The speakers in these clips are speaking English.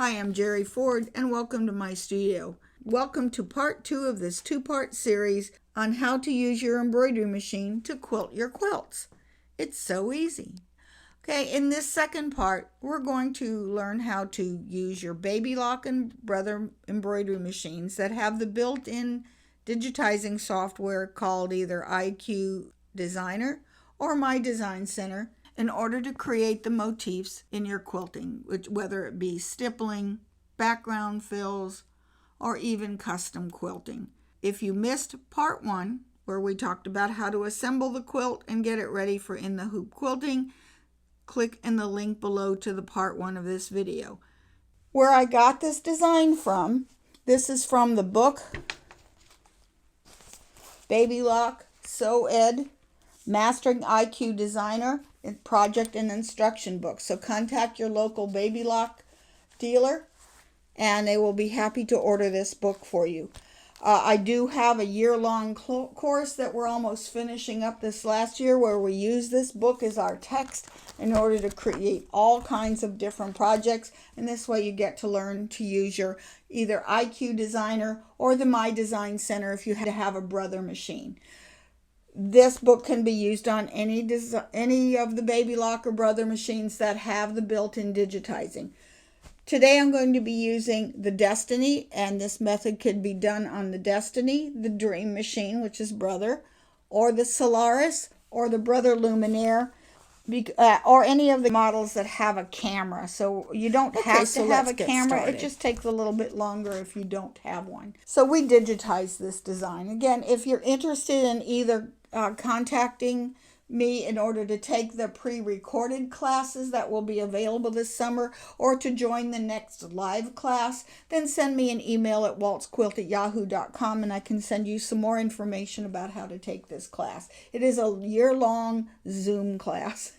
Hi, I'm Jerry Ford and welcome to my studio. Welcome to part 2 of this 2-part series on how to use your embroidery machine to quilt your quilts. It's so easy. Okay, in this second part, we're going to learn how to use your Babylock and Brother embroidery machines that have the built-in digitizing software called either IQ Designer or My Design Center in order to create the motifs in your quilting, whether it be stippling, background fills, or even custom quilting. If you missed part 1, where we talked about how to assemble the quilt and get it ready for in the hoop quilting, click in the link below to the part 1 of this video. Where I got this design from, this is from the book Babylock Sew Ed Mastering IQ Designer project and instruction book. So contact your local Babylock dealer and they will be happy to order this book for you. I do have a year-long course that we're almost finishing up this last year where we use this book as our text in order to create all kinds of different projects, and this way you get to learn to use your either IQ Designer or the My Design Center if you have a Brother machine. This book can be used on any of the Babylock or Brother machines that have the built-in digitizing. Today I'm going to be using the Destiny, and this method could be done on the Destiny, the Dream machine, which is Brother, or the Solaris, or the Brother Luminaire, or any of the models that have a camera. So you don't have to have a camera. It just takes a little bit longer if you don't have one. So we digitize this design. Again, if you're interested in either contacting me in order to take the pre-recorded classes that will be available this summer or to join the next live class, then send me an email at waltzquilt@yahoo.com and I can send you some more information about how to take this class. It is a year-long Zoom class.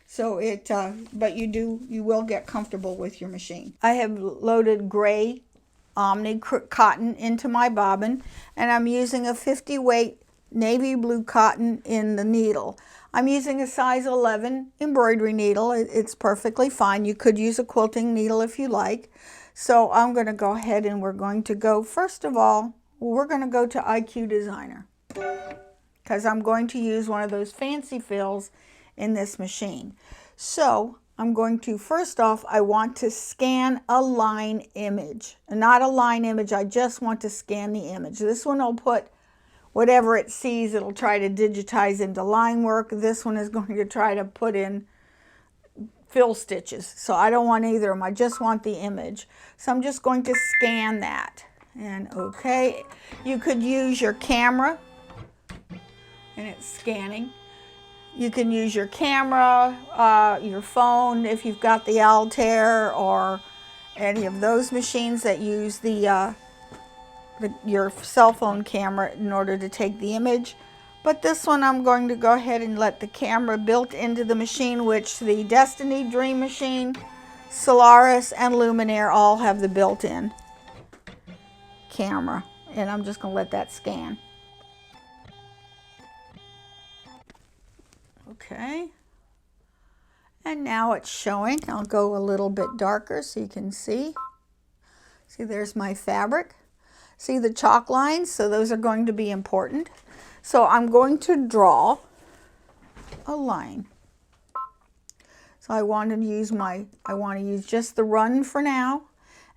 So but you will get comfortable with your machine. I have loaded gray Omni cotton into my bobbin, and I'm using a 50 weight navy blue cotton in the needle. I'm using a size 11 embroidery needle. It's perfectly fine. You could use a quilting needle if you like. So I'm going to go ahead and we're going to go, first of all, we're going to go to IQ Designer because I'm going to use one of those fancy fills in this machine. So I'm going to, first off, I want to scan a line image. Not a line image, I just want to scan the image. This one will put whatever it sees, it'll try to digitize into line work. This one is going to try to put in fill stitches. So I don't want either of them. I just want the image. So I'm just going to scan that. And okay, you could use your camera, and it's scanning. You can use your camera, your phone, if you've got the Altair or any of those machines that use your cell phone camera in order to take the image. But this one I'm going to go ahead and let the camera built into the machine, which the Destiny, Dream machine, Solaris, and Luminaire all have the built-in camera. And I'm just going to let that scan. Okay. And now it's showing. I'll go a little bit darker so you can see. See, there's my fabric. See the chalk lines? So those are going to be important. So I'm going to draw a line. So I want to use just the run for now,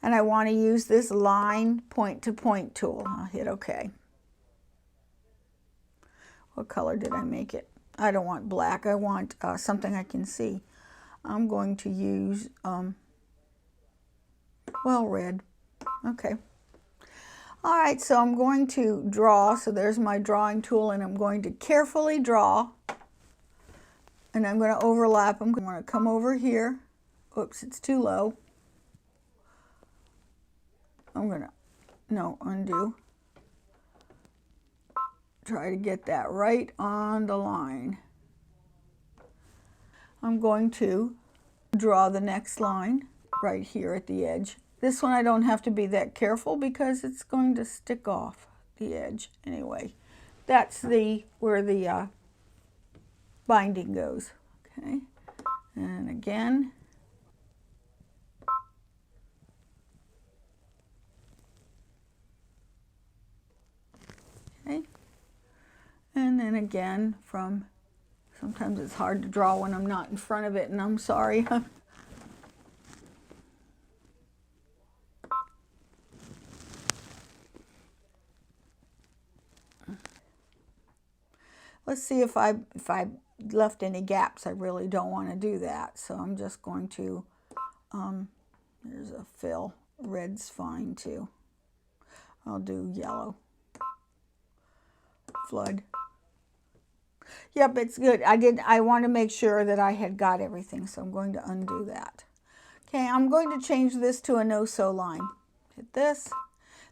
and I want to use this line point-to-point tool. I'll hit OK. What color did I make it? I don't want black. I want something I can see. I'm going to use, red. Okay. All right, so I'm going to draw. So there's my drawing tool, and I'm going to carefully draw. And I'm going to overlap them. I'm going to come over here. Oops, it's too low. I'm going to, undo. Try to get that right on the line. I'm going to draw the next line right here at the edge. This one I don't have to be that careful because it's going to stick off the edge anyway. That's where the binding goes. Okay, and again, Okay. And then again from, sometimes it's hard to draw when I'm not in front of it, and I'm sorry. Let's see if I left any gaps. I really don't want to do that. So I'm just going to, there's a fill. Red's fine too. I'll do yellow. Flood. Yep, it's good. I want to make sure that I had got everything, so I'm going to undo that. Okay, I'm going to change this to a no-sew line. Hit this.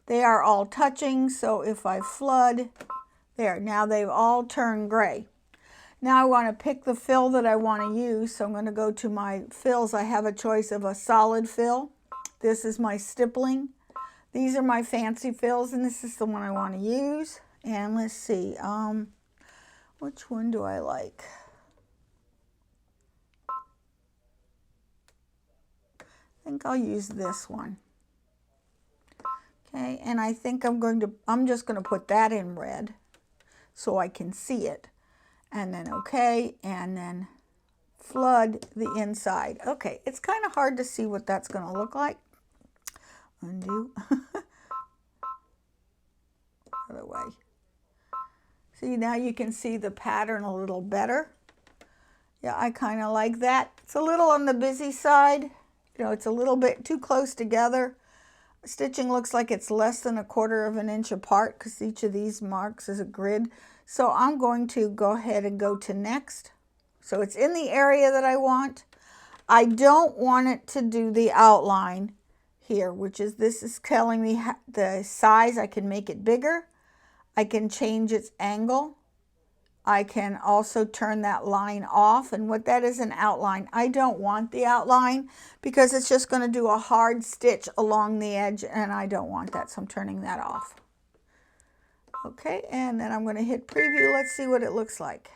They are all touching, so if I flood, there, now they've all turned gray. Now I want to pick the fill that I want to use, so I'm going to go to my fills. I have a choice of a solid fill. This is my stippling. These are my fancy fills, and this is the one I want to use. And let's see, which one do I like? I think I'll use this one. Okay, and I think I'm just going to put that in red so I can see it. And then okay, and then flood the inside. Okay, it's kind of hard to see what that's going to look like. Undo. Other way. See, now you can see the pattern a little better. Yeah, I kind of like that. It's a little on the busy side. You know, it's a little bit too close together. Stitching looks like it's less than 1/4 of an inch apart because each of these marks is a grid. So I'm going to go ahead and go to next. So it's in the area that I want. I don't want it to do the outline here, which is, this is telling me the size. I can make it bigger. I can change its angle. I can also turn that line off, and what that is, an outline. I don't want the outline because it's just going to do a hard stitch along the edge, and I don't want that, so I'm turning that off. Okay, and then I'm going to hit preview. Let's see what it looks like.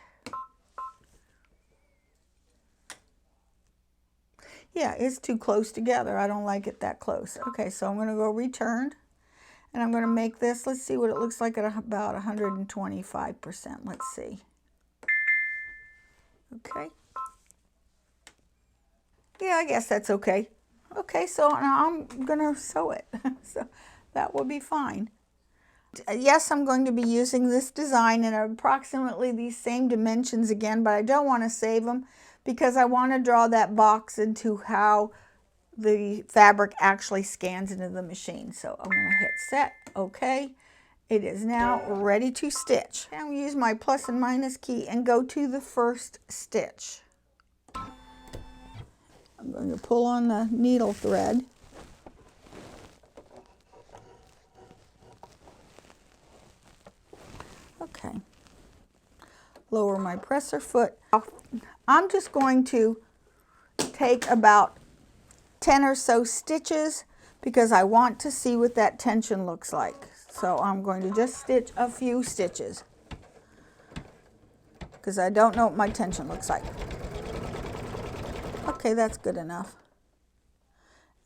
Yeah, it's too close together. I don't like it that close. Okay, so I'm going to go returned, and I'm going to make this, let's see what it looks like at about 125%. Let's see. Okay. Yeah, I guess that's okay. Okay, so now I'm going to sew it. So that will be fine. Yes, I'm going to be using this design in approximately these same dimensions again, but I don't want to save them because I want to draw that box into how the fabric actually scans into the machine. So I'm going to hit set, okay. It is now ready to stitch. I'm going to use my plus and minus key and go to the first stitch. I'm going to pull on the needle thread. Okay. Lower my presser foot. I'm just going to take about 10 or so stitches because I want to see what that tension looks like. So I'm going to just stitch a few stitches because I don't know what my tension looks like. Okay, that's good enough.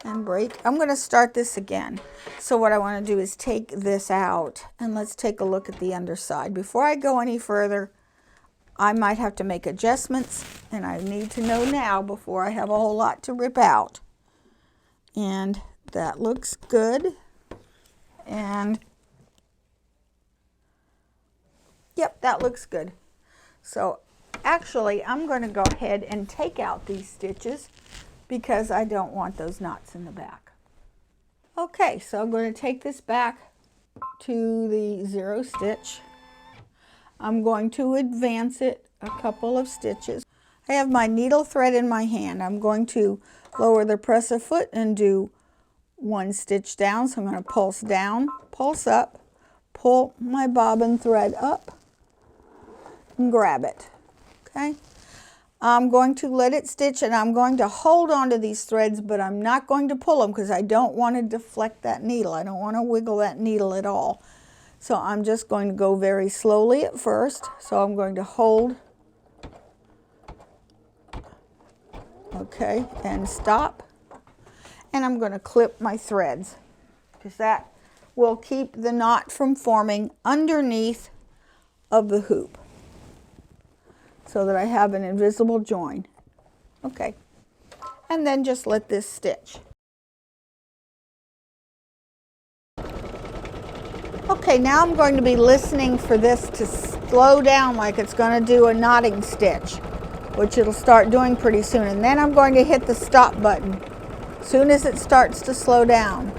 And break. I'm going to start this again. So what I want to do is take this out, and let's take a look at the underside. Before I go any further, I might have to make adjustments, and I need to know now before I have a whole lot to rip out. And that looks good. And yep, that looks good. So actually, I'm going to go ahead and take out these stitches because I don't want those knots in the back. Okay, so I'm going to take this back to the 0 stitch. I'm going to advance it a couple of stitches. I have my needle thread in my hand. I'm going to lower the presser foot and do 1 stitch down. So I'm going to pulse down, pulse up, pull my bobbin thread up, and grab it. Okay. I'm going to let it stitch, and I'm going to hold on to these threads, but I'm not going to pull them because I don't want to deflect that needle. I don't want to wiggle that needle at all. So I'm just going to go very slowly at first. So I'm going to hold, okay, and stop. And I'm going to clip my threads because that will keep the knot from forming underneath of the hoop so that I have an invisible join. Okay, and then just let this stitch. Okay, now I'm going to be listening for this to slow down like it's going to do a knotting stitch, which it'll start doing pretty soon. And then I'm going to hit the stop button as soon as it starts to slow down.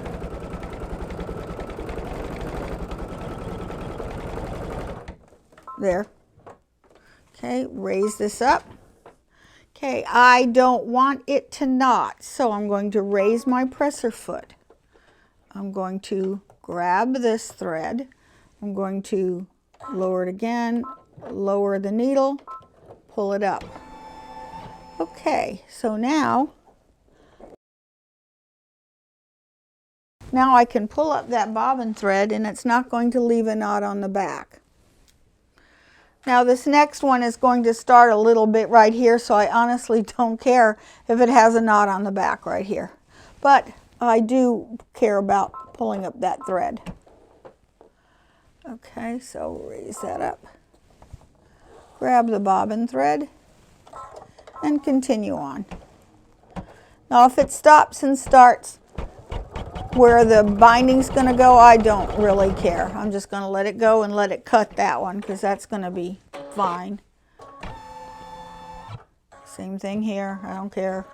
There. Okay, raise this up. Okay, I don't want it to knot, so I'm going to raise my presser foot. I'm going to grab this thread. I'm going to lower it again, lower the needle, pull it up. Okay, so now I can pull up that bobbin thread and it's not going to leave a knot on the back. Now this next one is going to start a little bit right here, so I honestly don't care if it has a knot on the back right here. But I do care about pulling up that thread. Okay, so raise that up. Grab the bobbin thread and continue on. Now if it stops and starts where the binding's going to go, I don't really care. I'm just going to let it go and let it cut that one because that's going to be fine. Same thing here, I don't care.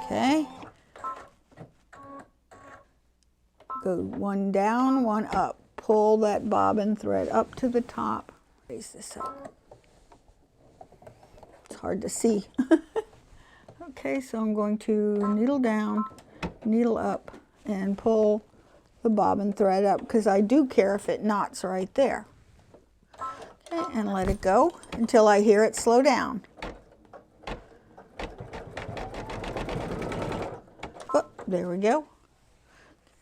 Okay. Go one down, one up. Pull that bobbin thread up to the top. Raise this up. It's hard to see. Okay, so I'm going to needle down, needle up, and pull the bobbin thread up because I do care if it knots right there. Okay, and let it go until I hear it slow down. Oh, there we go.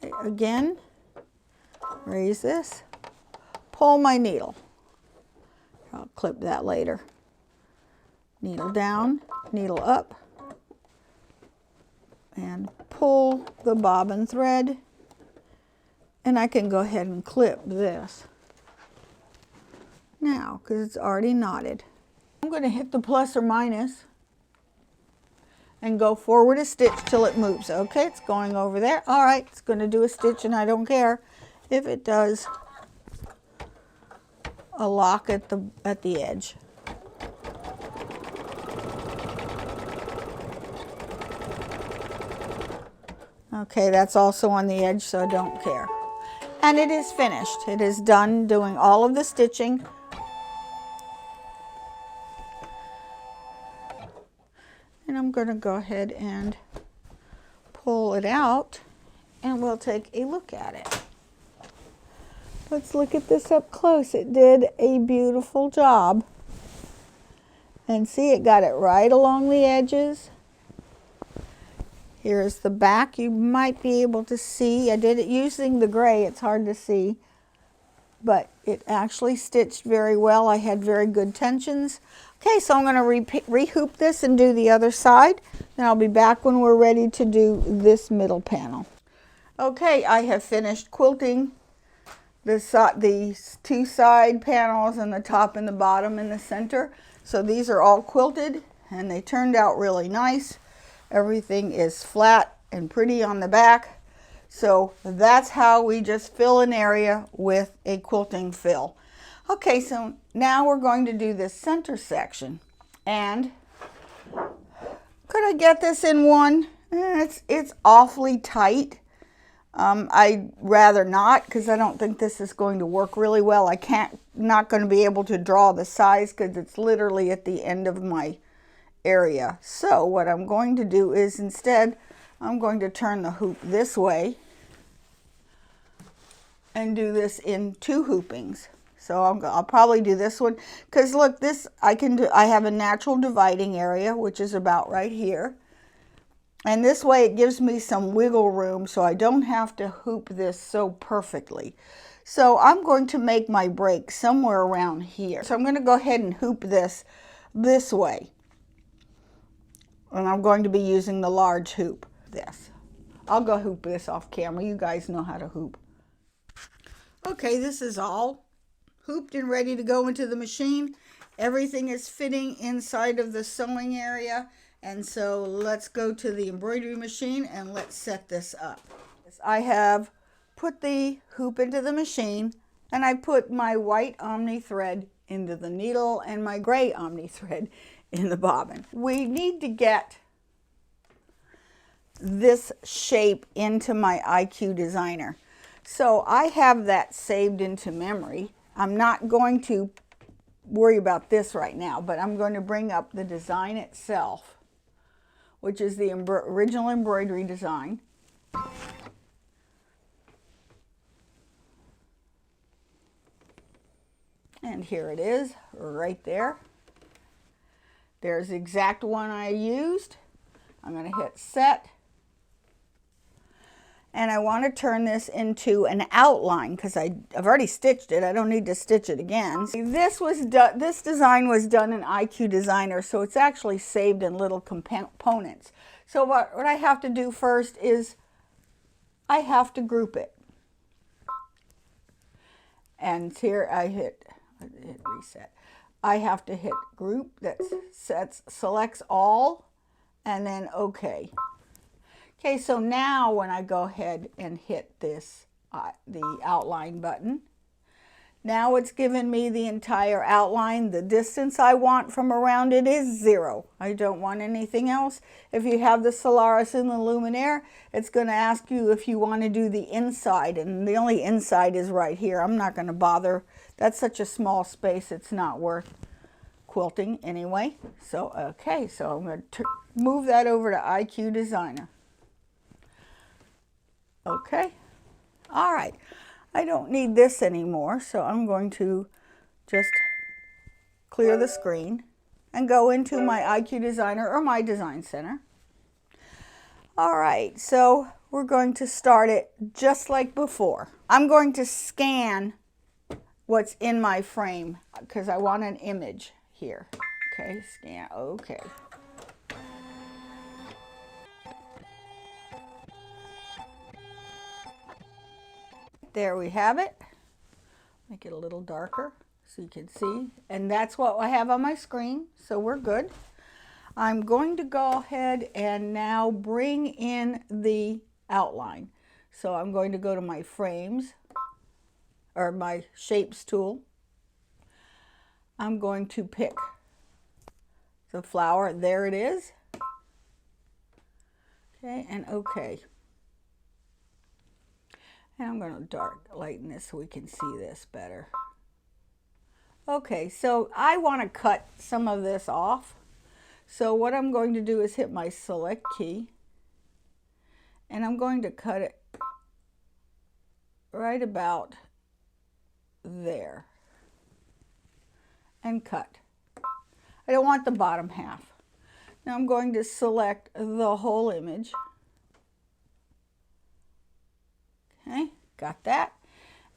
Okay, again, raise this, pull my needle. I'll clip that later. Needle down, needle up, and pull the bobbin thread, and I can go ahead and clip this now because it's already knotted. I'm going to hit the plus or minus and go forward a stitch till it moves. Okay, it's going over there. All right, it's going to do a stitch and I don't care if it does a lock at the edge. Okay, that's also on the edge, so I don't care. And it is finished. It is done doing all of the stitching. And I'm going to go ahead and pull it out and we'll take a look at it. Let's look at this up close. It did a beautiful job. And see, it got it right along the edges. Here's the back. You might be able to see. I did it using the gray. It's hard to see. But it actually stitched very well. I had very good tensions. Okay, so I'm going to rehoop this and do the other side. Then I'll be back when we're ready to do this middle panel. Okay, I have finished quilting these two side panels and the top and the bottom and the center. So these are all quilted and they turned out really nice. Everything is flat and pretty on the back. So that's how we just fill an area with a quilting fill. Okay, so now we're going to do this center section. And could I get this in one? It's awfully tight. I'd rather not because I don't think this is going to work really well. Not going to be able to draw the size because it's literally at the end of my area. So what I'm going to do is instead I'm going to turn the hoop this way and do this in two hoopings. So I'll probably do this one because look, this I have a natural dividing area which is about right here. And this way it gives me some wiggle room so I don't have to hoop this so perfectly. So I'm going to make my break somewhere around here. So I'm going to go ahead and hoop this way. And I'm going to be using the large hoop. I'll go hoop this off camera. You guys know how to hoop. Okay, this is all hooped and ready to go into the machine. Everything is fitting inside of the sewing area. And so let's go to the embroidery machine and let's set this up. I have put the hoop into the machine and I put my white omni thread into the needle and my gray omni thread in the bobbin. We need to get this shape into my IQ Designer. So I have that saved into memory. I'm not going to worry about this right now, but I'm going to bring up the design itself, which is the original embroidery design. And here it is, right there. There's the exact one I used. I'm going to hit set. And I want to turn this into an outline because I've already stitched it. I don't need to stitch it again. This design was done in IQ Designer, so it's actually saved in little components. So what I have to do first is I have to group it. And here I hit reset. I have to hit group that selects all and then OK. Okay, so now when I go ahead and hit this, the outline button, now it's given me the entire outline. The distance I want from around it is 0. I don't want anything else. If you have the Solaris and the Luminaire, it's going to ask you if you want to do the inside, and the only inside is right here. I'm not going to bother. That's such a small space, it's not worth quilting anyway. So, okay, so I'm going to move that over to IQ Designer. Okay, all right. I don't need this anymore, so I'm going to just clear the screen and go into my IQ Designer or my Design Center. All right, so we're going to start it just like before. I'm going to scan what's in my frame because I want an image here. Okay, scan, okay. There we have it. Make it a little darker so you can see. And that's what I have on my screen, so we're good. I'm going to go ahead and now bring in the outline. So I'm going to go to my frames, or my shapes tool. I'm going to pick the flower. There it is. Okay, and okay. And I'm going to lighten this so we can see this better. Okay, so I want to cut some of this off. So what I'm going to do is hit my select key. And I'm going to cut it right about there. And cut. I don't want the bottom half. Now I'm going to select the whole image. Okay, got that.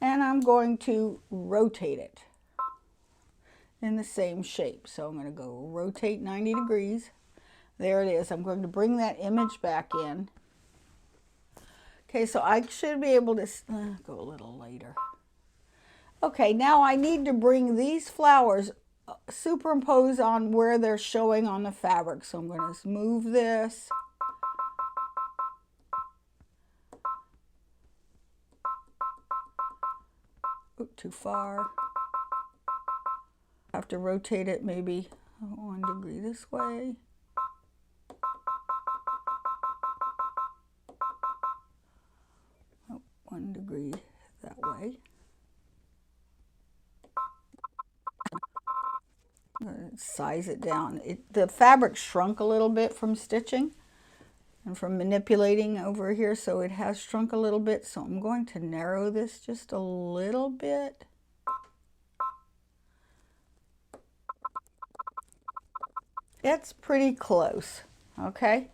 And I'm going to rotate it in the same shape. So I'm going to go rotate 90 degrees. There it is. I'm going to bring that image back in. Okay, so I should be able to go a little later. Okay, now I need to bring these flowers superimpose on where they're showing on the fabric. So I'm going to move this. Too far. I have to rotate it maybe 1 degree this way. Oh, 1 degree that way. Size it down. The fabric shrunk a little bit from stitching and from manipulating over here, so it has shrunk a little bit. So I'm going to narrow this just a little bit. It's pretty close, okay?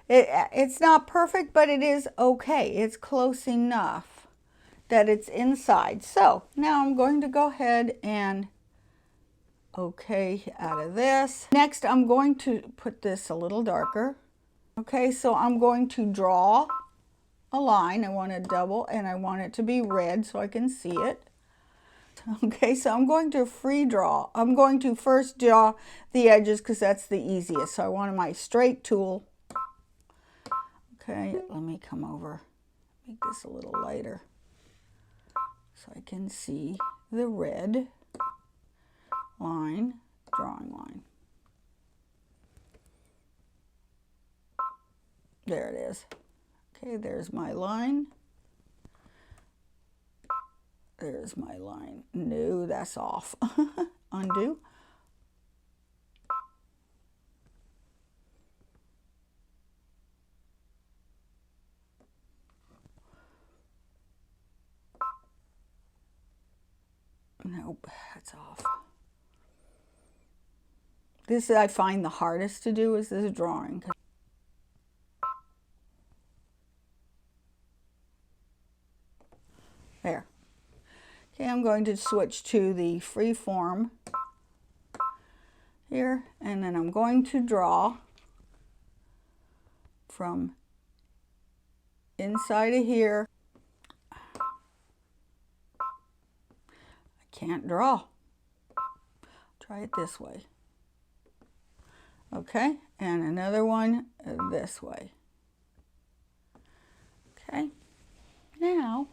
It's not perfect, but it is okay. It's close enough that it's inside. So now I'm going to go ahead and okay out of this. Next, I'm going to put this a little darker. Okay, so I'm going to draw a line. I want to double and I want it to be red so I can see it. Okay, so I'm going to free draw. I'm going to first draw the edges because that's the easiest. So I want my straight tool. Okay, let me come over, make this a little lighter so I can see the red line, drawing line. There it is. Okay, there's my line. There's my line. No, that's off. Undo. Nope, that's off. This I find the hardest to do is this drawing. There. Okay, I'm going to switch to the free form here, and then I'm going to draw from inside of here. I can't draw. Try it this way. Okay, and another one this way. Okay, now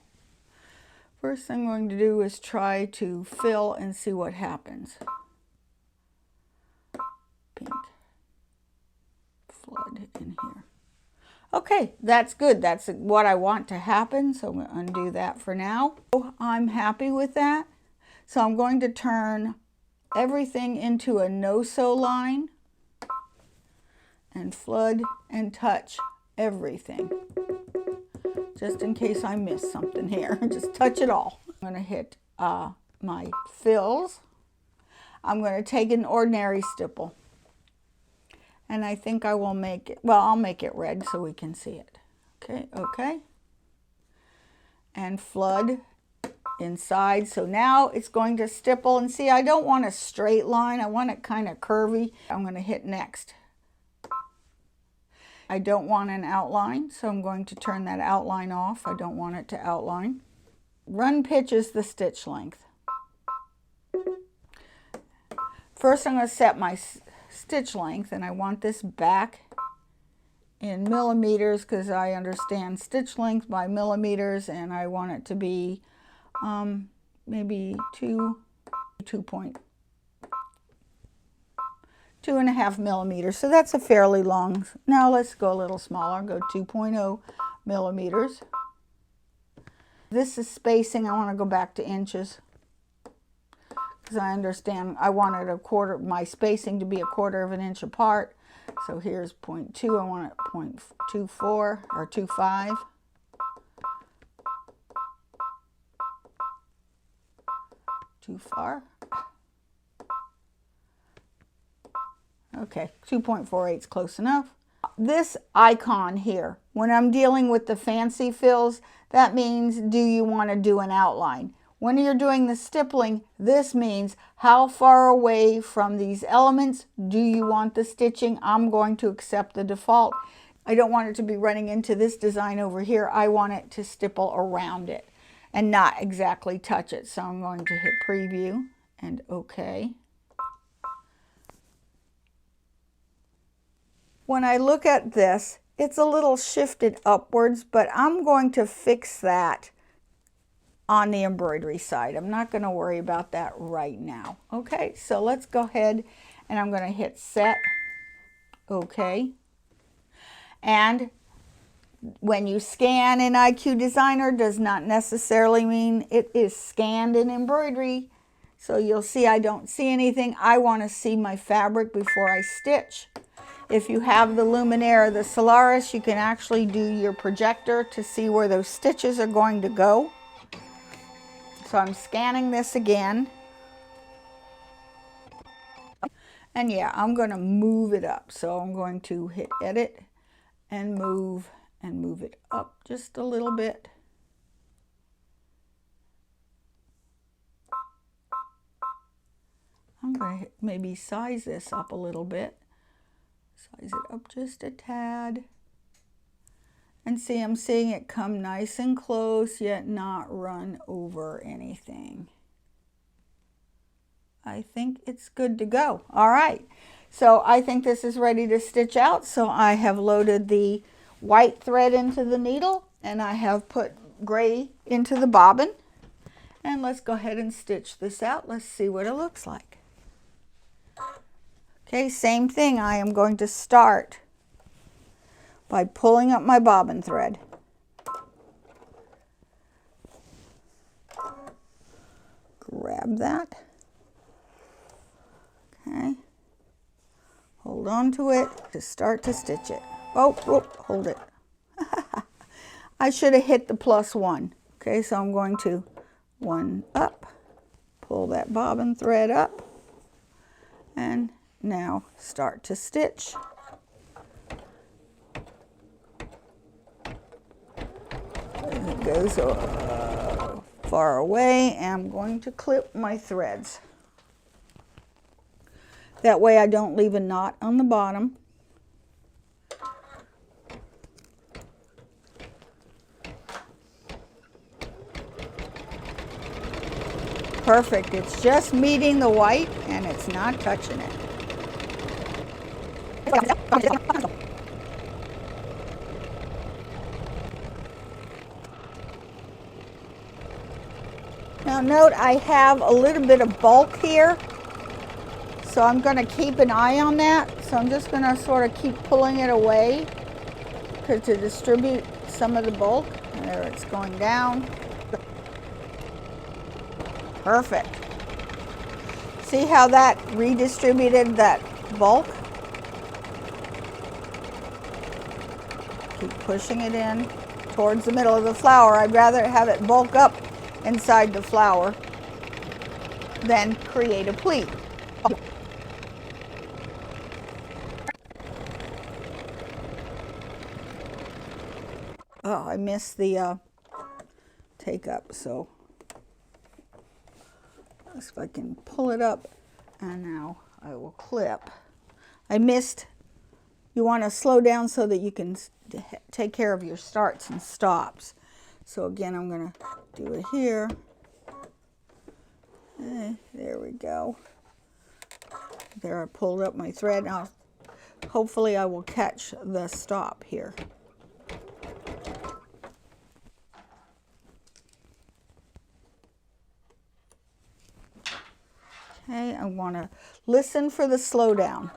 first thing I'm going to do is try to fill and see what happens. Pink. Flood in here. Okay, that's good. That's what I want to happen. So I'm going to undo that for now. I'm happy with that. So I'm going to turn everything into a no-sew line and flood and touch everything. Just in case I miss something here. Just touch it all. I'm going to hit my fills. I'm going to take an ordinary stipple. And I think I will make it, well, I'll make it red so we can see it. Okay, okay. And flood inside. So now it's going to stipple. And see, I don't want a straight line. I want it kind of curvy. I'm going to hit next. I don't want an outline, so I'm going to turn that outline off. I don't want it to outline. Run pitch is the stitch length. First, I'm going to set my stitch length, and I want this back in millimeters because I understand stitch length by millimeters, and I want it to be maybe 2.5 millimeters. So that's a fairly long. Now let's go a little smaller. Go 2.0 millimeters. This is spacing. I want to go back to inches because I understand I wanted my spacing to be 1/4 of an inch apart. So here's 0.2. I want it 0.24 or 0.25. Too far. Okay, 2.48 is close enough. This icon here, when I'm dealing with the fancy fills, that means do you want to do an outline? When you're doing the stippling, this means how far away from these elements do you want the stitching? I'm going to accept the default. I don't want it to be running into this design over here. I want it to stipple around it and not exactly touch it. So I'm going to hit preview and OK. When I look at this, it's a little shifted upwards, but I'm going to fix that on the embroidery side. I'm not going to worry about that right now. Okay, so let's go ahead and I'm going to hit set. Okay. And when you scan in IQ Designer does not necessarily mean it is scanned in embroidery. So you'll see I don't see anything. I want to see my fabric before I stitch. If you have the Luminaire, the Solaris, you can actually do your projector to see where those stitches are going to go. So I'm scanning this again. And yeah, I'm going to move it up. So I'm going to hit edit and move it up just a little bit. I'm going to maybe size this up a little bit. Size it up just a tad. And see, I'm seeing it come nice and close, yet not run over anything. I think it's good to go. All right, so I think this is ready to stitch out. So I have loaded the white thread into the needle, and I have put gray into the bobbin. And let's go ahead and stitch this out. Let's see what it looks like. Okay, same thing. I am going to start by pulling up my bobbin thread. Grab that. Okay. Hold on to it to start to stitch it. Oh, whoop, hold it. I should have hit the +1. Okay, so I'm going to 1 up, pull that bobbin thread up, and now start to stitch. As it goes far away, I'm going to clip my threads. That way I don't leave a knot on the bottom. Perfect. It's just meeting the white and it's not touching it. Now note I have a little bit of bulk here, so I'm going to keep an eye on that. So I'm just going to sort of keep pulling it away to distribute some of the bulk. There, it's going down. Perfect. See how that redistributed that bulk? Keep pushing it in towards the middle of the flower. I'd rather have it bulk up inside the flower than create a pleat. Oh, I missed the take up, so if I can pull it up, and now I will clip. I missed, you want to slow down so that you can take care of your starts and stops. So again, I'm going to do it here. Okay, there we go. There, I pulled up my thread. Now, hopefully I will catch the stop here. Okay, I want to listen for the slowdown.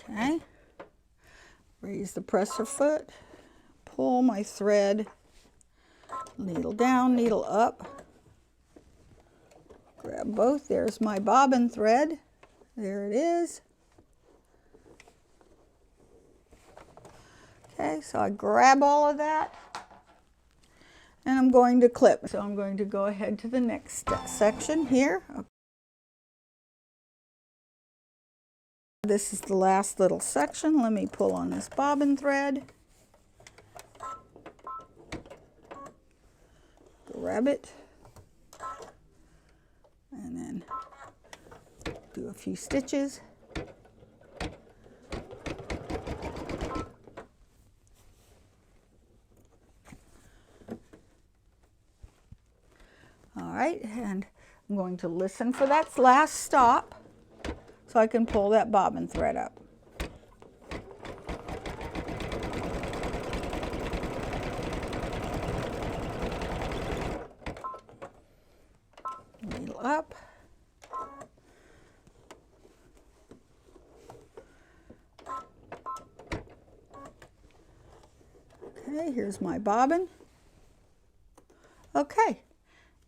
Okay, raise the presser foot, pull my thread, needle down, needle up, grab both. There's my bobbin thread. There it is. Okay, so I grab all of that and I'm going to clip. So I'm going to go ahead to the next section here. This is the last little section. Let me pull on this bobbin thread. Grab it. And then do a few stitches. All right, and I'm going to listen for that last stop so I can pull that bobbin thread up. Needle up. Okay, here's my bobbin. Okay.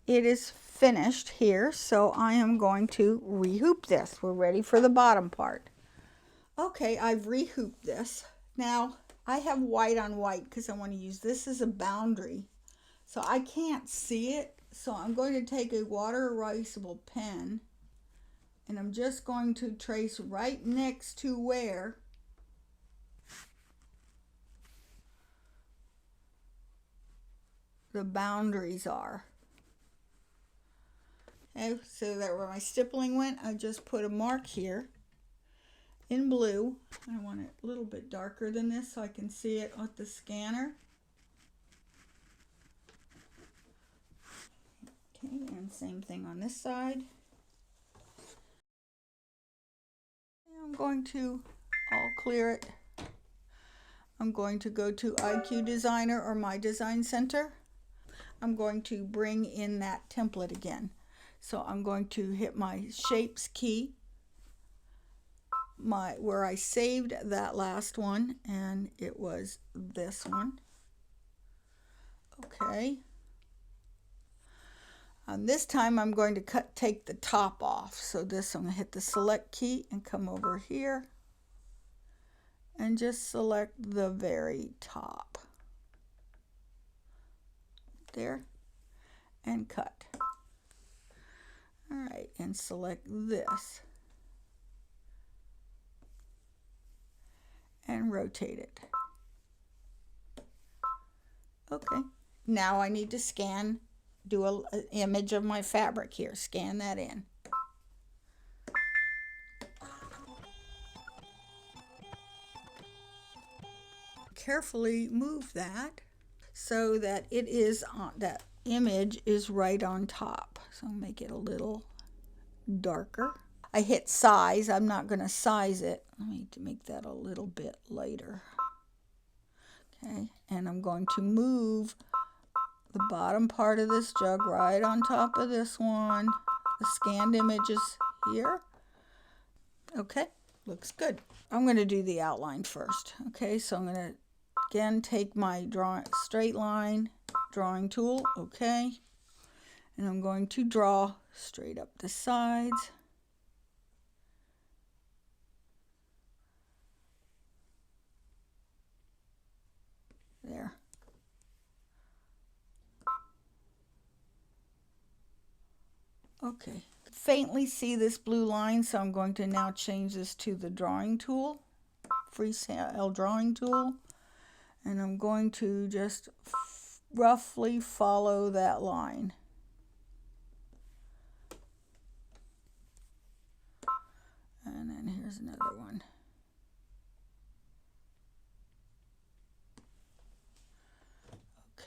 It is finished here, so I am going to rehoop this. We're ready for the bottom part. Okay, I've rehooped this. Now, I have white on white because I want to use this as a boundary. So I can't see it, so I'm going to take a water erasable pen and I'm just going to trace right next to where the boundaries are. Okay, so that where my stippling went, I just put a mark here in blue. I want it a little bit darker than this so I can see it with the scanner. Okay, and same thing on this side. I'm going to all clear it. I'm going to go to IQ Designer or My Design Center. I'm going to bring in that template again. So I'm going to hit my Shapes key, where I saved that last one, and it was this one. Okay. This time I'm going to take the top off. So this, I'm going to hit the Select key and come over here and just select the very top. There, and cut. All right, and select this and rotate it. Okay, now I need to scan, do an image of my fabric here. Scan that in. Carefully move that so that it is on, that image is right on top. So make it a little darker. I hit size. I'm not going to size it. I need to make that a little bit lighter. Okay, and I'm going to move the bottom part of this jug right on top of this one. The scanned image is here. Okay, looks good. I'm going to do the outline first. Okay, so I'm going to again take my straight line drawing tool. Okay, and I'm going to draw straight up the sides. There. Okay, faintly see this blue line, so I'm going to now change this to the drawing tool, freestyle drawing tool, and I'm going to just roughly follow that line. And then here's another one.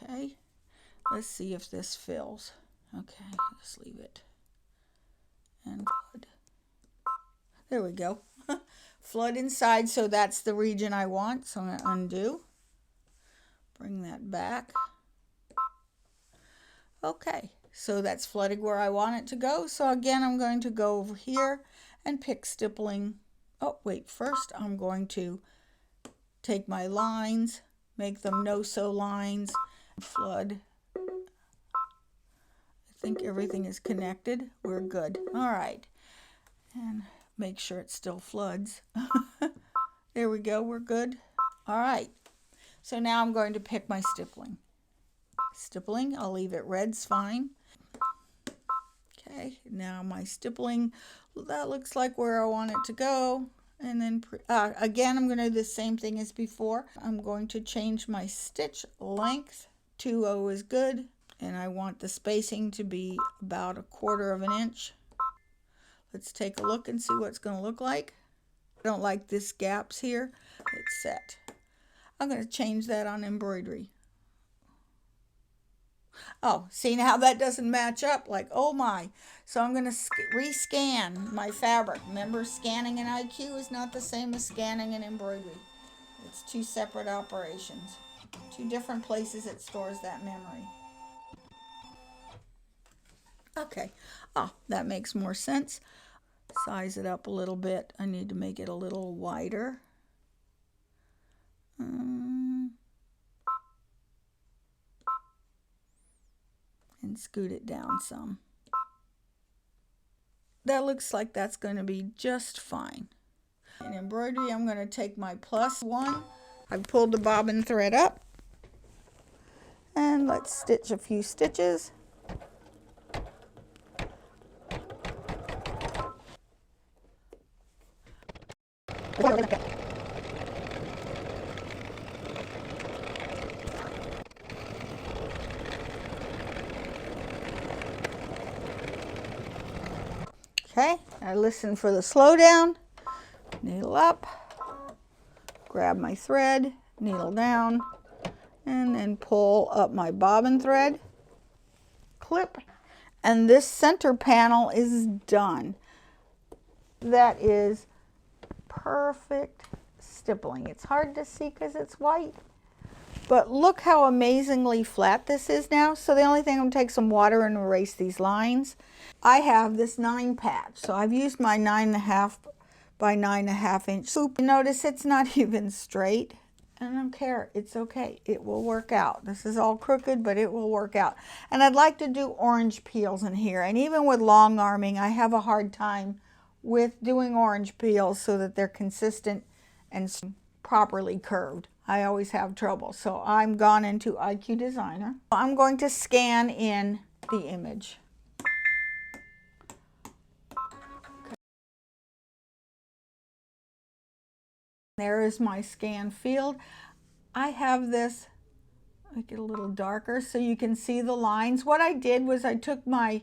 Okay, let's see if this fills. Okay, just leave it. And flood. There we go. Flood inside, so that's the region I want. So I'm going to undo. Bring that back. Okay, so that's flooded where I want it to go. So again, I'm going to go over here and pick stippling. Oh, wait, first I'm going to take my lines, make them no-sew lines, flood. I think everything is connected. We're good. All right. And make sure it still floods. There we go. We're good. All right. So now I'm going to pick my stippling. Stippling, I'll leave it red's fine. Okay, now my stippling, that looks like where I want it to go. And then again, I'm going to do the same thing as before. I'm going to change my stitch length. 2/0 is good. And I want the spacing to be about 1/4 of an inch. Let's take a look and see what it's going to look like. I don't like this gaps here. It's set. I'm going to change that on embroidery. Oh, see now that doesn't match up, like, oh my. So I'm going to rescan my fabric. Remember, scanning in IQ is not the same as scanning in embroidery. It's two separate operations. Two different places it stores that memory. Okay, oh, that makes more sense. Size it up a little bit. I need to make it a little wider. And scoot it down some. That looks like that's going to be just fine. In embroidery, I'm going to take my +1. I've pulled the bobbin thread up. And let's stitch a few stitches. Okay, I listen for the slowdown. Needle up, grab my thread, needle down, and then pull up my bobbin thread, clip, and this center panel is done. That is perfect stippling. It's hard to see because it's white, but look how amazingly flat this is now. So the only thing, I'm going to take some water and erase these lines. I have this 9 patch, so I've used my 9.5 by 9.5 inch loop. Notice it's not even straight. I don't care, it's okay, it will work out. This is all crooked, but it will work out. And I'd like to do orange peels in here, and even with long arming, I have a hard time with doing orange peels so that they're consistent and properly curved. I always have trouble, so I'm gone into IQ Designer. I'm going to scan in the image. There is my scan field. I have this, make it a little darker so you can see the lines. What I did was I took my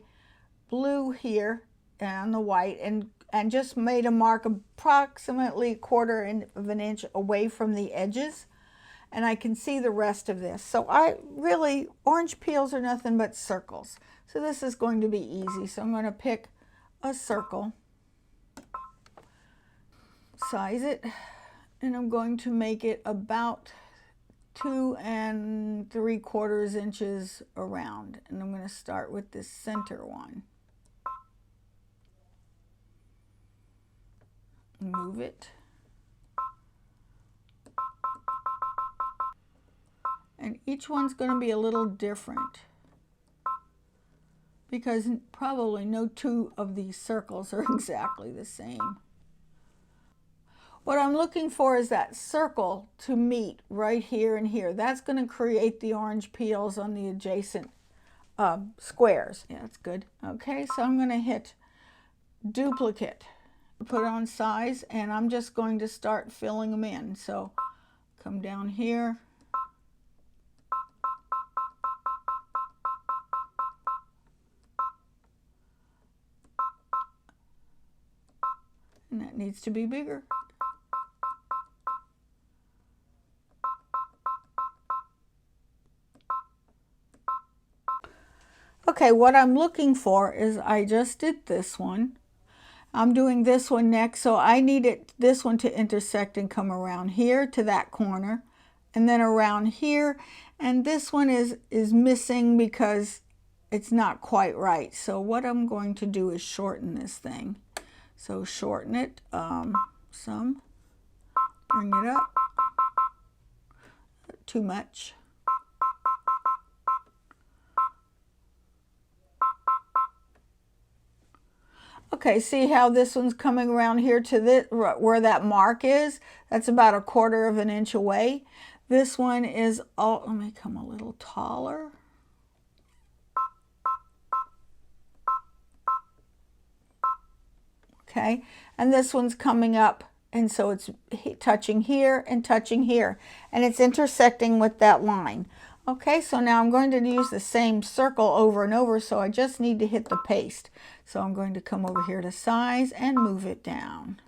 blue here and the white and just made a mark approximately 1/4 of an inch away from the edges, and I can see the rest of this. So orange peels are nothing but circles. So this is going to be easy. So I'm going to pick a circle, size it, and I'm going to make it about 2 3/4 inches around. And I'm going to start with this center one. Move it. And each one's going to be a little different because probably no two of these circles are exactly the same. What I'm looking for is that circle to meet right here and here. That's going to create the orange peels on the adjacent squares. Yeah, that's good. Okay, so I'm going to hit duplicate, put on size, and I'm just going to start filling them in. So come down here. And that needs to be bigger. Okay, what I'm looking for is, I just did this one. I'm doing this one next, so I need this one to intersect and come around here to that corner, and then around here. And this one is missing because it's not quite right. So what I'm going to do is shorten this thing. So shorten it some, bring it up, too much. Okay, see how this one's coming around here to this, where that mark is? That's about 1/4 of an inch away. This one is, let me come a little taller. Okay, and this one's coming up, and so it's touching here and touching here, and it's intersecting with that line. Okay, so now I'm going to use the same circle over and over, so I just need to hit the paste. So I'm going to come over here to size and move it down.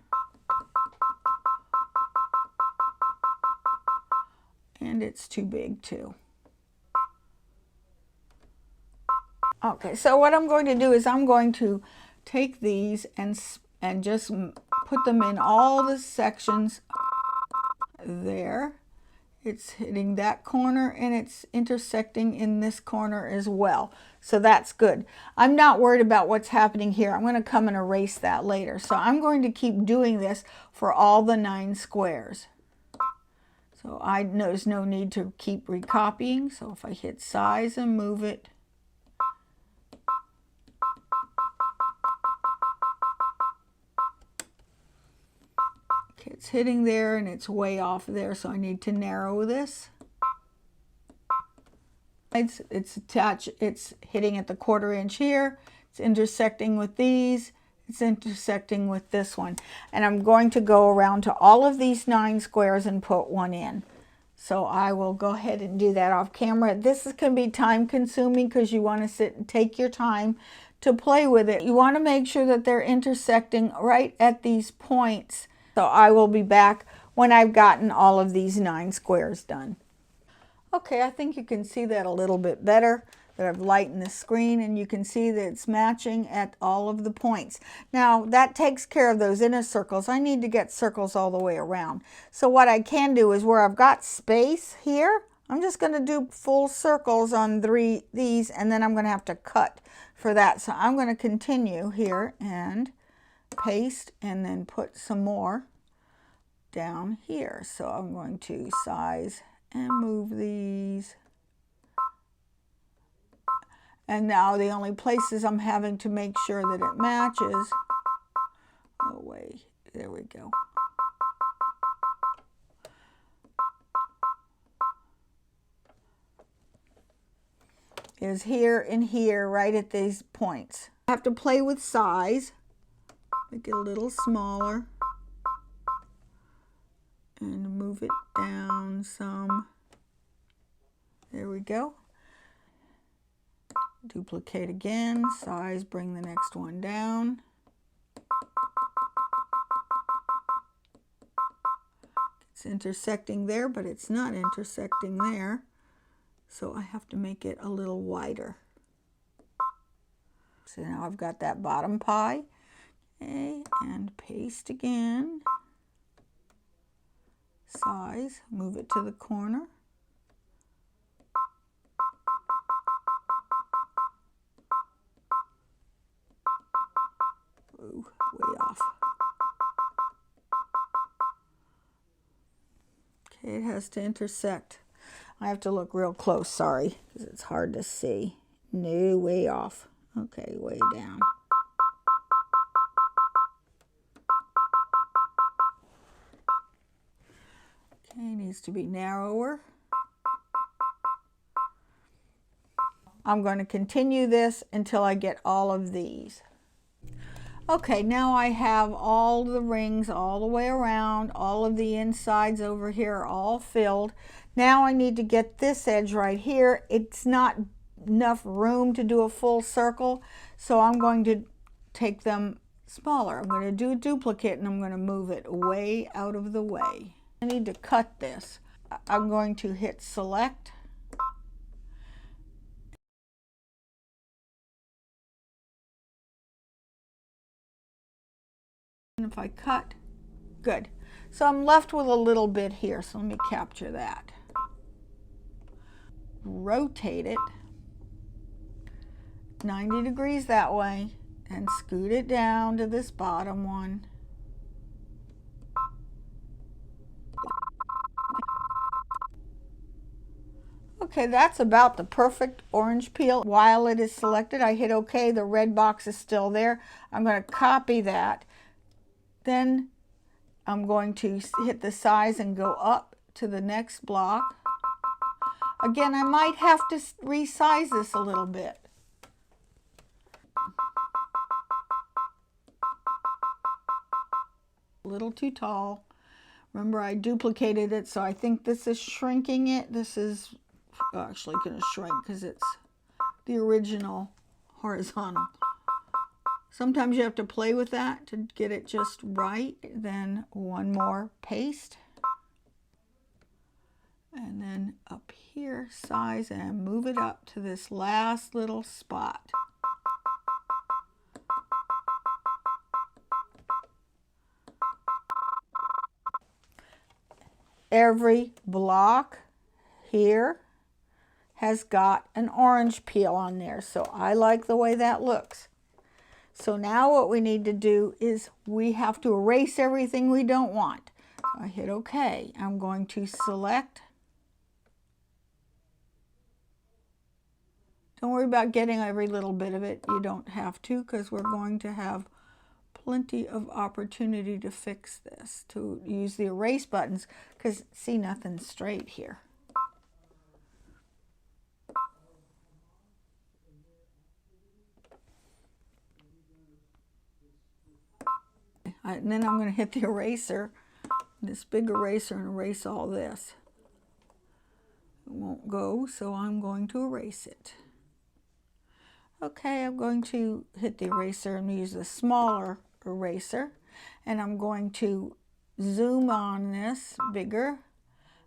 And it's too big too. Okay, so what I'm going to do is I'm going to take these and just put them in all the sections there. It's hitting that corner and it's intersecting in this corner as well. So that's good. I'm not worried about what's happening here. I'm going to come and erase that later. So I'm going to keep doing this for all the 9 squares. So there's no need to keep recopying. So if I hit size and move it, it's hitting there and it's way off there, so I need to narrow this. It's attached, it's hitting at the 1/4 inch here, it's intersecting with these, it's intersecting with this one. And I'm going to go around to all of these 9 squares and put one in. So I will go ahead and do that off camera. This is going to be time consuming because you want to sit and take your time to play with it. You want to make sure that they're intersecting right at these points. So I will be back when I've gotten all of these 9 squares done. Okay, I think you can see that a little bit better, that I've lightened the screen, and you can see that it's matching at all of the points. Now, that takes care of those inner circles. I need to get circles all the way around. So what I can do is where I've got space here, I'm just going to do full circles on these, and then I'm going to have to cut for that. So I'm going to continue here and paste and then put some more down here. So I'm going to size and move these. And now the only places I'm having to make sure that it matches, oh wait, there we go. Is here and here, right at these points. I have to play with size, make it a little smaller, and move it down some. There we go. Duplicate again, size, bring the next one down. It's intersecting there, but it's not intersecting there. So I have to make it a little wider. So now I've got that bottom pie. Okay, and paste again. Size, move it to the corner. Ooh, way off. Okay, it has to intersect. I have to look real close, sorry, because it's hard to see. No, way off. Okay, way down. Okay, needs to be narrower. I'm going to continue this until I get all of these. Okay, now I have all the rings all the way around, all of the insides over here are all filled. Now I need to get this edge right here. It's not enough room to do a full circle, so I'm going to take them smaller. I'm going to do a duplicate and I'm going to move it way out of the way. I need to cut this. I'm going to hit select. And if I cut, good. So I'm left with a little bit here, so let me capture that. Rotate it 90 degrees that way and scoot it down to this bottom one. Okay, that's about the perfect orange peel. While it is selected, I hit OK. The red box is still there. I'm going to copy that. Then I'm going to hit the size and go up to the next block. Again, I might have to resize this a little bit. A little too tall. Remember, I duplicated it, so I think this is shrinking it. This is actually going to shrink because it's the original horizontal. Sometimes you have to play with that to get it just right. Then one more paste. And then up here, size, and move it up to this last little spot. Every block here has got an orange peel on there, so I like the way that looks. So now what we need to do is we have to erase everything we don't want. So I hit OK. I'm going to select. Don't worry about getting every little bit of it. You don't have to, because we're going to have plenty of opportunity to fix this, to use the erase buttons, because see, nothing's straight here. And then I'm going to hit the eraser, this big eraser, and erase all this. It won't go, so I'm going to erase it. Okay, I'm going to hit the eraser and use the smaller eraser, and I'm going to zoom on this bigger.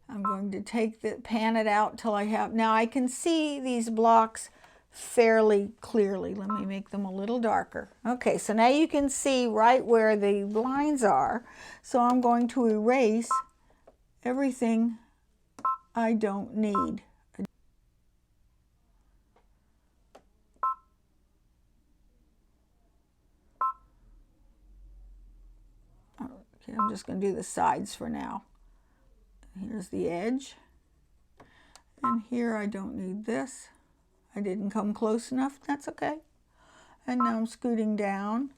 I'm going to take the, pan it out till I have, now I can see these blocks fairly clearly. Let me make them a little darker. Okay, so now you can see right where the lines are. So I'm going to erase everything I don't need. Okay, I'm just going to do the sides for now. Here's the edge. And here I don't need this. I didn't come close enough. That's okay. And now I'm scooting down.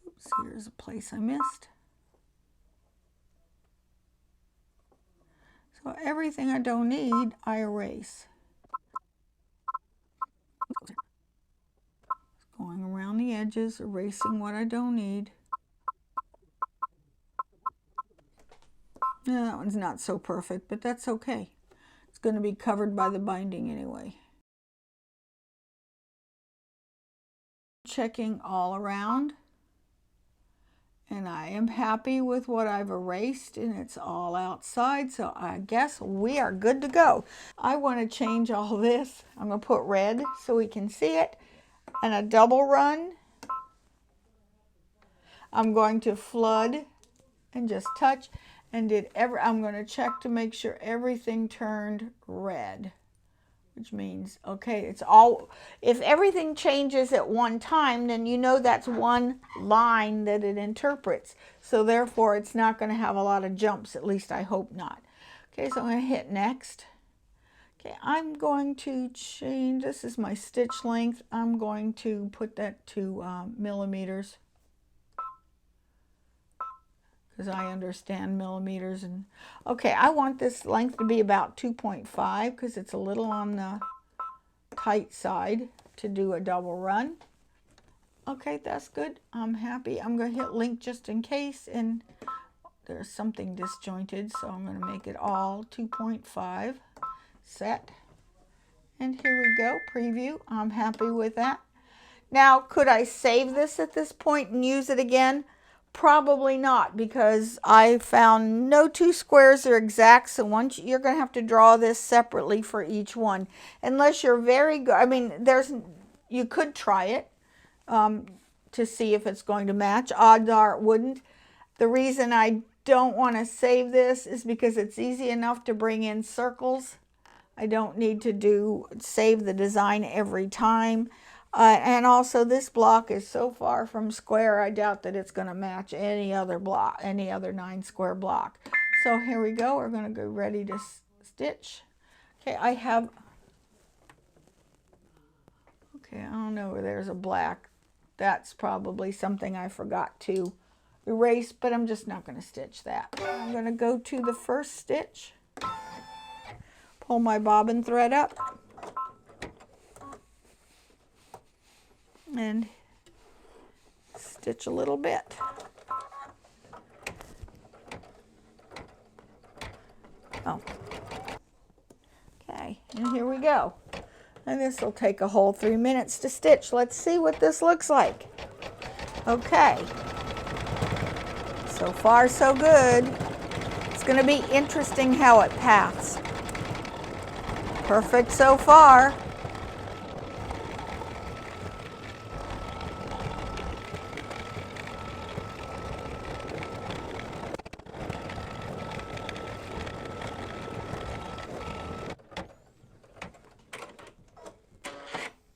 Oops, here's a place I missed. So everything I don't need, I erase. Going around the edges, erasing what I don't need. Yeah, that one's not so perfect, but that's okay. It's going to be covered by the binding anyway. Checking all around, and I am happy with what I've erased, and it's all outside, so I guess we are good to go. I want to change all this. I'm going to put red so we can see it, and a double run. I'm going to flood and just touch, and I'm going to check to make sure everything turned red, which means, okay, it's all, if everything changes at one time, then you know that's one line that it interprets. So therefore, it's not going to have a lot of jumps, at least I hope not. Okay, so I'm going to hit next. Okay, I'm going to change, this is my stitch length. I'm going to put that to millimeters, because I understand millimeters. And okay, I want this length to be about 2.5 because it's a little on the tight side to do a double run. Okay, that's good. I'm happy. I'm going to hit link just in case, and there's something disjointed, so I'm going to make it all 2.5. Set. And here we go, preview. I'm happy with that. Now, could I save this at this point and use it again? Probably not, because I found no two squares are exact, so once you're going to have to draw this separately for each one, unless you're very good. I mean, you could try it to see if it's going to match. Odds are it wouldn't. The reason I don't want to save this is because it's easy enough to bring in circles. I don't need to save the design every time. And also this block is so far from square, I doubt that it's going to match any other block, any other 9 square block. So here we go. We're going to go ready to stitch. Okay, I don't know where there's a black. That's probably something I forgot to erase, but I'm just not going to stitch that. I'm going to go to the first stitch, pull my bobbin thread up, and stitch a little bit. Oh, okay, and here we go. And this will take a whole 3 minutes to stitch. Let's see what this looks like. Okay, so far so good. It's going to be interesting how it paths. Perfect so far.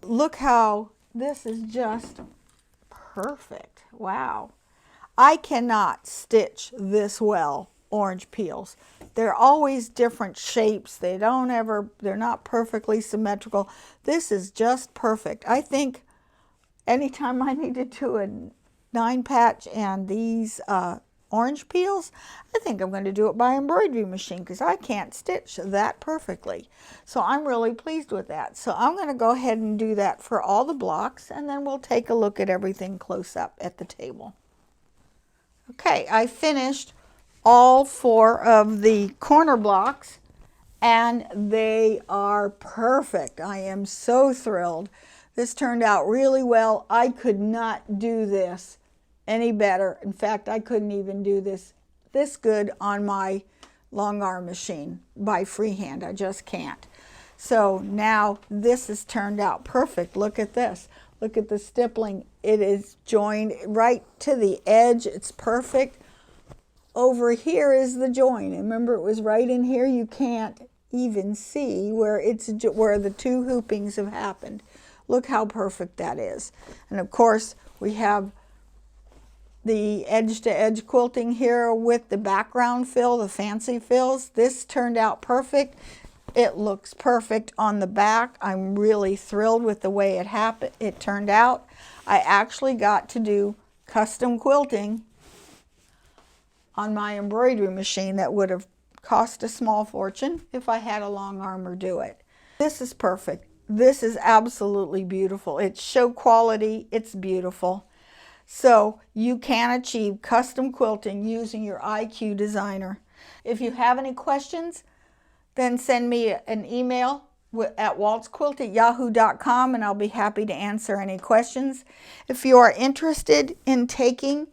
Look how this is just perfect. Wow. I cannot stitch this well orange peels. They're always different shapes. They're not perfectly symmetrical. This is just perfect. I think anytime I need to do a 9 patch and these orange peels. I think I'm going to do it by embroidery machine because I can't stitch that perfectly. So I'm really pleased with that. So I'm going to go ahead and do that for all the blocks, and then we'll take a look at everything close up at the table. Okay, I finished all 4 of the corner blocks, and they are perfect. I am so thrilled. This turned out really well. I could not do this any better. In fact, I couldn't even do this good on my long arm machine by freehand. I just can't. So now this has turned out perfect. Look at this. Look at the stippling. It is joined right to the edge. It's perfect. Over here is the join. Remember, it was right in here. You can't even see where the 2 hoopings have happened. Look how perfect that is. And of course, we have the edge-to-edge quilting here with the background fill, the fancy fills. This turned out perfect. It looks perfect on the back. I'm really thrilled with the way it turned out. I actually got to do custom quilting on my embroidery machine that would have cost a small fortune if I had a long armer do it. This is perfect. This is absolutely beautiful. It's show quality. It's beautiful. So you can achieve custom quilting using your IQ Designer. If you have any questions, then send me an email at waltzquilt@yahoo.com, and I'll be happy to answer any questions. If you are interested in taking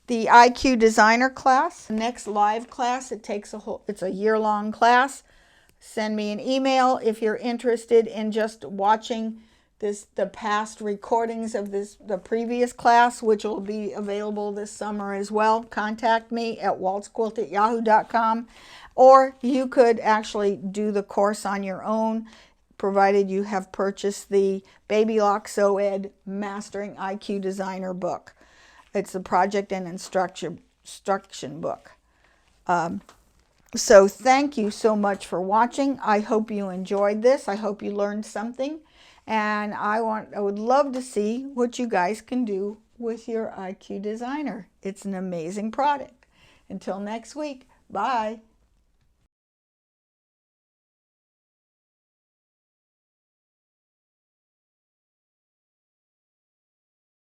the IQ Designer class, the next live class, it's a year-long class, send me an email. If you're interested in just watching the past recordings of the previous class, which will be available this summer as well, contact me at waltzquilt@yahoo.com. Or you could actually do the course on your own, provided you have purchased the Babylock Ed Mastering IQ Designer book. It's a project and instruction book. So thank you so much for watching. I hope you enjoyed this. I hope you learned something. And I would love to see what you guys can do with your IQ Designer. It's an amazing product. Until next week, bye.